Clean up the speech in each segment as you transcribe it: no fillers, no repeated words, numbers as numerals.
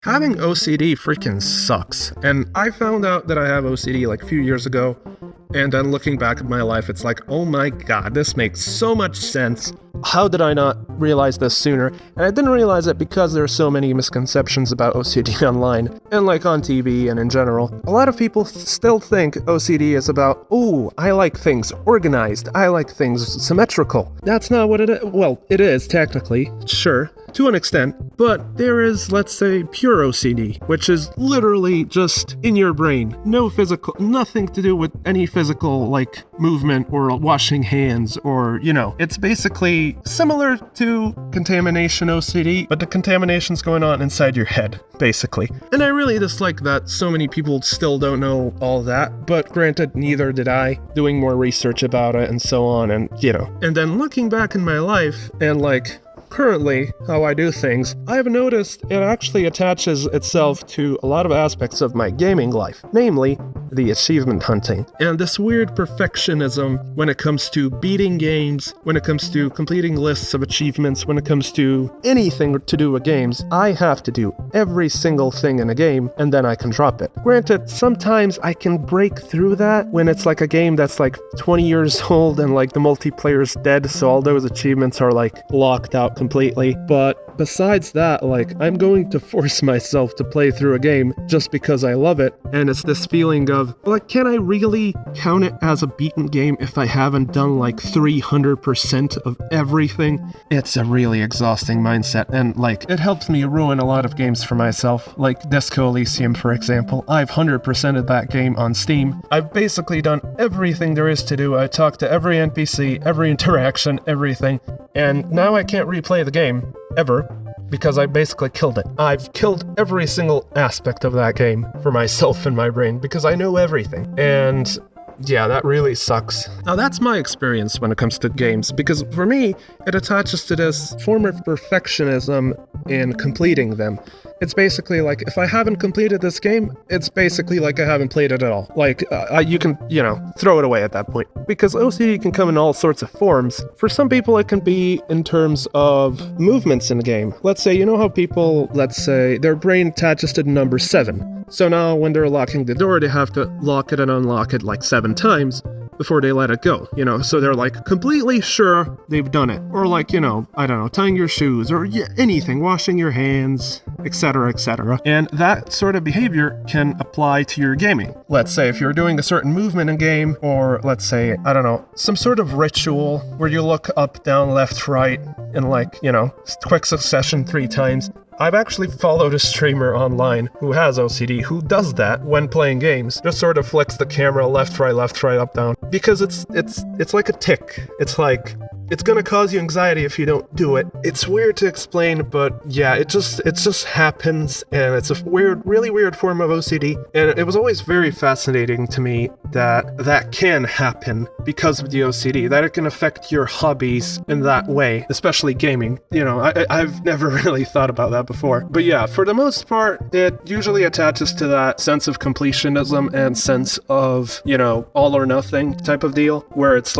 Having OCD freaking sucks. And I found out that I have OCD like a few years ago. And then looking back at my life, it's like, oh my god, this makes so much sense. How did I not realize this sooner? And I didn't realize it because there are so many misconceptions about OCD online and like on TV and in general. A lot of people still think OCD is about, oh, I like things organized. I like things symmetrical. That's not what it is. Well, it is technically, sure, to an extent, but there is, let's say, pure OCD, which is literally just in your brain. No physical, nothing to do with any physical, like, movement or washing hands or, it's basically similar to contamination OCD, but the contamination's going on inside your head, basically. And I really dislike that so many people still don't know all that, but granted, neither did I, doing more research about it and so on, and, And then looking back in my life and, currently, how I do things, I've noticed it actually attaches itself to a lot of aspects of my gaming life, namely the achievement hunting. And this weird perfectionism when it comes to beating games, when it comes to completing lists of achievements, when it comes to anything to do with games, I have to do every single thing in a game and then I can drop it. Granted, sometimes I can break through that when it's like a game that's like 20 years old and like the multiplayer's dead, so all those achievements are like locked out completely. But besides that, I'm going to force myself to play through a game just because I love it. And it's this feeling of, can I really count it as a beaten game if I haven't done 300% of everything? It's a really exhausting mindset, and it helps me ruin a lot of games for myself, like Disco Elysium, for example. I've 100%ed that game on Steam. I've basically done everything there is to do. I talked to every NPC, every interaction, everything, and now I can't replay the game, ever, because I basically killed it. I've killed every single aspect of that game for myself in my brain because I know everything. And yeah, that really sucks. Now that's my experience when it comes to games, because for me, it attaches to this form of perfectionism in completing them. It's basically if I haven't completed this game, it's basically I haven't played it at all. You can, throw it away at that point. Because OCD can come in all sorts of forms. For some people, it can be in terms of movements in the game. Let's say, how people, their brain attaches to the number 7. So now when they're locking the door, they have to lock it and unlock it 7 times before they let it go, so they're completely sure they've done it. Or I don't know, tying your shoes or anything, washing your hands, etc., etc. And that sort of behavior can apply to your gaming. Let's say if you're doing a certain movement in game, or let's say, I don't know, some sort of ritual where you look up, down, left, right in quick succession 3 times. I've actually followed a streamer online who has OCD who does that when playing games. Just sort of flicks the camera left, right, up, down. Because it's like a tick. It's gonna cause you anxiety if you don't do it. It's weird to explain, but yeah, it just happens, and it's a really weird form of OCD. And it was always very fascinating to me that can happen because of the OCD, that it can affect your hobbies in that way, especially gaming. I've never really thought about that before. But yeah, for the most part, it usually attaches to that sense of completionism and sense of, all or nothing type of deal, where it's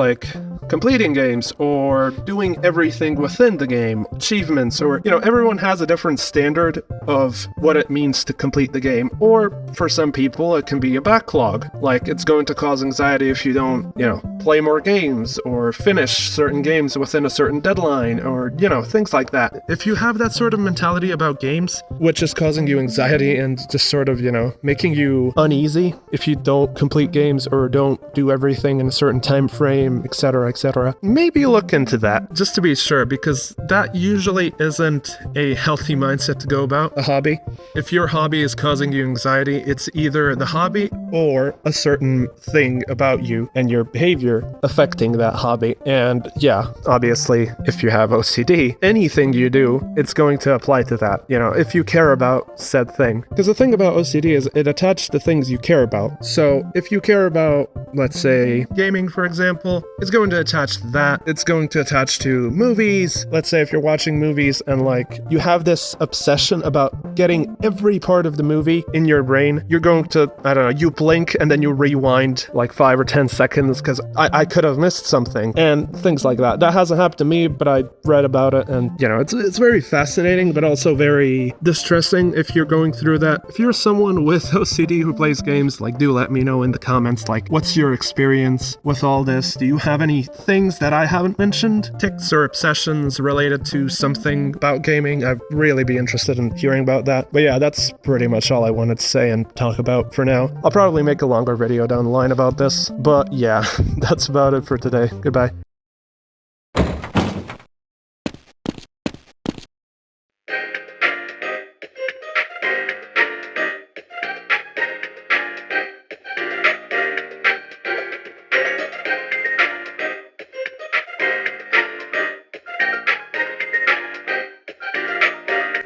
completing games or doing everything within the game, achievements, or, everyone has a different standard of what it means to complete the game. Or for some people, it can be a backlog. It's going to cause anxiety if you don't, play more games or finish certain games within a certain deadline, or, things like that. If you have that sort of mentality about games, which is causing you anxiety and just sort of, making you uneasy if you don't complete games or don't do everything in a certain time frame, etc., etc., maybe look into that, just to be sure, because that usually isn't a healthy mindset to go about a hobby. If your hobby is causing you anxiety, it's either the hobby or a certain thing about you and your behavior affecting that hobby. And yeah, obviously, if you have OCD, anything you do, it's going to apply to that, if you care about said thing. Because the thing about OCD is it attaches to things you care about. So if you care about let's say gaming, for example, it's going to attach to that. It's going to attach to movies. Let's say if you're watching movies and like you have this obsession about getting every part of the movie in your brain, you're going to, I don't know, you blink and then you rewind like 5 or 10 seconds because I could have missed something and things like that. That hasn't happened to me, but I read about it, and you know, it's very fascinating, but also very distressing if you're going through that. If you're someone with OCD who plays games, like do let me know in the comments, like what's your experience with all this? Do you have any things that I haven't mentioned? Tics or obsessions related to something about gaming? I'd really be interested in hearing about that. But yeah, that's pretty much all I wanted to say and talk about for now. I'll probably make a longer video down the line about this, but yeah, that's about it for today. Goodbye.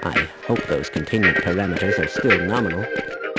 I hope those containment parameters are still nominal.